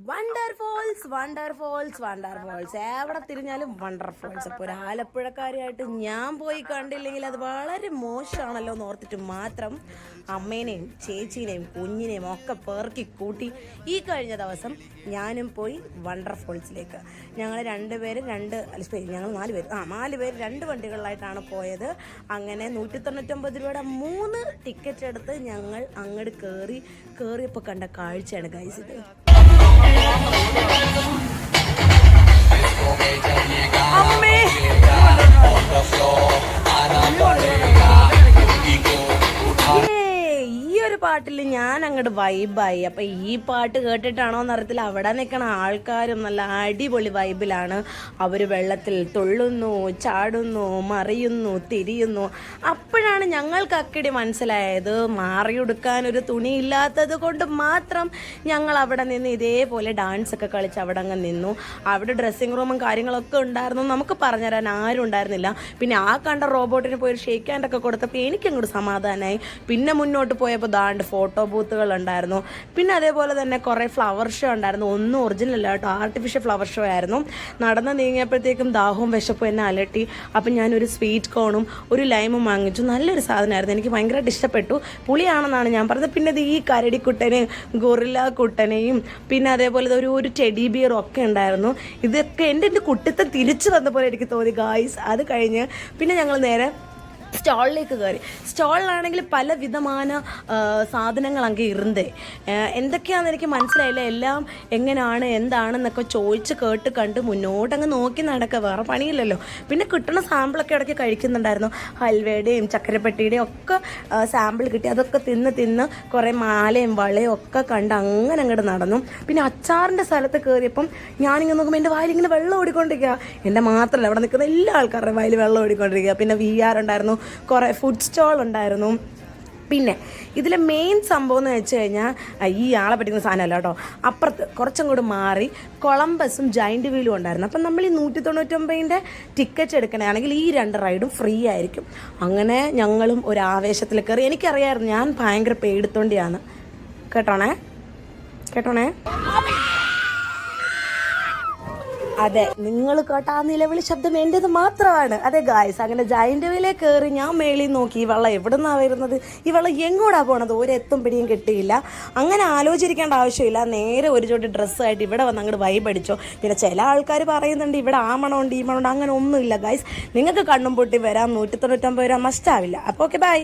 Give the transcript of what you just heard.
വണ്ടർഫോൾസ് വണ്ടർഫോൾസ് വണ്ടർഫോൾസ് എവിടെ തിരിഞ്ഞാലും വണ്ടർഫോൾസ്. അപ്പോൾ ഒരു ആലപ്പുഴക്കാരിയായിട്ട് ഞാൻ പോയി കണ്ടില്ലെങ്കിൽ അത് വളരെ മോശമാണല്ലോ എന്ന് ഓർത്തിട്ട് മാത്രം അമ്മേനെയും ചേച്ചീനെയും കുഞ്ഞിനെയും ഒക്കെ പേർക്കി കൂട്ടി ഈ കഴിഞ്ഞ ദിവസം ഞാനും പോയി വണ്ടർഫോൾസിലേക്ക്. ഞങ്ങൾ രണ്ടുപേരും ഞങ്ങൾ നാല് പേര് 2 വണ്ടികളിലായിട്ടാണ് പോയത്. അങ്ങനെ 199 രൂപയുടെ 3 ടിക്കറ്റ് എടുത്ത് ഞങ്ങൾ അങ്ങോട്ട് കയറിയപ്പോൾ കണ്ട കാഴ്ചയാണ് ഗൈസ് ഇത്. അമ്മേ പാട്ടിൽ ഞാൻ അങ്ങോട്ട് വൈബായി. അപ്പം ഈ പാട്ട് കേട്ടിട്ടാണോ എന്നറിയത്തില്ല, അവിടെ നിൽക്കണ ആൾക്കാരും നല്ല അടിപൊളി വൈബിലാണ്. അവർ വെള്ളത്തിൽ തുള്ളുന്നു, ചാടുന്നു, മറിയുന്നു, തിരിയുന്നു. അപ്പോഴാണ് ഞങ്ങൾക്ക് അക്കടി മനസ്സിലായത് മാറിയെടുക്കാൻ ഒരു തുണി ഇല്ലാത്തത് കൊണ്ട് മാത്രം ഞങ്ങൾ അവിടെ നിന്ന് ഇതേപോലെ ഡാൻസ് ഒക്കെ കളിച്ച് അവിടെ അങ്ങ് നിന്നു. അവിടെ ഡ്രസ്സിങ് റൂമും കാര്യങ്ങളൊക്കെ ഉണ്ടായിരുന്നു, നമുക്ക് പറഞ്ഞുതരാൻ ആരും ഉണ്ടായിരുന്നില്ല. പിന്നെ ആ കണ്ട റോബോട്ടിന് പോയി ഒരു ഷേക്ക് ഹാൻഡ് ഒക്കെ കൊടുത്തപ്പോൾ എനിക്കങ്ങോട്ട് സമാധാനമായി. പിന്നെ മുന്നോട്ട് പോയപ്പോൾ ഫോട്ടോ ബൂത്തുകൾ ഉണ്ടായിരുന്നു. പിന്നെ അതേപോലെ തന്നെ കുറേ ഫ്ലവർ ഷോ ഉണ്ടായിരുന്നു. ഒന്നും ഒറിജിനൽ അല്ല കേട്ടോ, ആർട്ടിഫിഷ്യൽ ഫ്ലവർ ഷോ ആയിരുന്നു. നടന്ന് നീങ്ങിയപ്പോഴത്തേക്കും ദാഹവും വിശപ്പും എന്നെ അലട്ടി. അപ്പം ഞാനൊരു സ്വീറ്റ് കോണും ഒരു ലൈമും വാങ്ങിച്ചു. നല്ലൊരു സാധനമായിരുന്നു, എനിക്ക് ഭയങ്കരമായിട്ട് ഇഷ്ടപ്പെട്ടു. പുളിയാണെന്നാണ് ഞാൻ പറഞ്ഞത്. പിന്നെ ഈ കരടിക്കുട്ടനെയും ഗൊറില്ല കുട്ടനെയും പിന്നെ അതേപോലെ ഒരു ടെഡി ബിയറും ഒക്കെ ഉണ്ടായിരുന്നു. ഇതൊക്കെ എൻ്റെ കുട്ടിത്തം തിരിച്ചു വന്ന പോലെ എനിക്ക് തോന്നി ഗായ്സ്. അത് കഴിഞ്ഞ് പിന്നെ ഞങ്ങൾ നേരെ സ്റ്റോളിലേക്ക് കയറി. സ്റ്റോളിലാണെങ്കിൽ പല വിധமான സാധനങ്ങൾ അങ്ങ് ഇരുന്നേ. എന്തൊക്കെയാണെന്ന് എനിക്ക് മനസ്സിലായില്ല. എല്ലാം എങ്ങനെയാണ് എന്താണെന്നൊക്കെ ചോദിച്ച് കേട്ട് കണ്ട് മുന്നോട്ടങ്ങ് നോക്കി നടക്കുക, വേറെ പണിയില്ലല്ലോ. പിന്നെ കിട്ടുന്ന സാമ്പിളൊക്കെ ഇടയ്ക്ക് കഴിക്കുന്നുണ്ടായിരുന്നു. ഹൽവയുടെയും ചക്കരപ്പെട്ടിയുടെയും ഒക്കെ സാമ്പിൾ കിട്ടി. അതൊക്കെ തിന്ന് കുറേ മാലയും വളയും ഒക്കെ കണ്ട് അങ്ങനെ അങ്ങോട്ട് നടന്നു. പിന്നെ അച്ചാറിൻ്റെ സ്ഥലത്ത് കയറിയപ്പം ഞാനിങ്ങനെ നോക്കുമ്പോൾ എൻ്റെ വായിലിങ്ങനെ വെള്ളം ഓടിക്കൊണ്ടിരിക്കുക. എൻ്റെ മാത്രമല്ല, അവിടെ നിൽക്കുന്ന എല്ലാ ആൾക്കാരുടെ വായിൽ വെള്ളം ഓടിക്കൊണ്ടിരിക്കുക. പിന്നെ VR ഉണ്ടായിരുന്നു, കുറേ ഫുഡ് സ്റ്റോൾ ഉണ്ടായിരുന്നു. പിന്നെ ഇതിലെ മെയിൻ സംഭവം എന്ന് വെച്ച് കഴിഞ്ഞാൽ ഈ ആളെ പറ്റുന്ന സാധനമല്ല കേട്ടോ. അപ്പുറത്ത് കുറച്ചും കൂടി മാറി കൊളംബസും ജൈൻറ്റ് വീലും ഉണ്ടായിരുന്നു. അപ്പം നമ്മൾ ഈ 199ൻ്റെ ടിക്കറ്റ് എടുക്കണമെങ്കിൽ ഈ 2 റൈഡും ഫ്രീ ആയിരിക്കും. അങ്ങനെ ഞങ്ങളും ഒരു ആവേശത്തിൽ കയറി. എനിക്കറിയാമായിരുന്നു ഞാൻ ഭയങ്കര പേടിത്തൊണ്ടിയാണ്. കേട്ടോണേ. അതെ, നിങ്ങൾ കേട്ട ആ നിലവിളി ശബ്ദം എൻ്റെത് മാത്രമാണ്. അതെ ഗായ്സ്, അങ്ങനെ ജൈൻറ്റ് വീലേ കയറി ഞാൻ മേളിൽ നോക്കി ഈ വെള്ളം എവിടെ നിന്നാണ് വരുന്നത്, ഈ വെള്ളം എങ്ങോട്ടാണ് പോണത്, ഒരെത്തും പിടിയും കിട്ടിയില്ല. അങ്ങനെ ആലോചിക്കേണ്ട ആവശ്യമില്ല, നേരെ ഒരു ജോഡി ഡ്രസ്സായിട്ട് ഇവിടെ വന്ന് അങ്ങോട്ട് വൈബടിച്ചോ. പിന്നെ ചില ആൾക്കാർ പറയുന്നുണ്ട് ഇവിടെ ആ മണമുണ്ട് ഈ മണമുണ്ട്, അങ്ങനെ ഒന്നുമില്ല ഗായ്സ്. നിങ്ങൾക്ക് കണ്ണും പൊട്ടി വരാം, 199 രൂപ മസ്റ്റാവില്ല. അപ്പോൾ ഓക്കെ, ബൈ.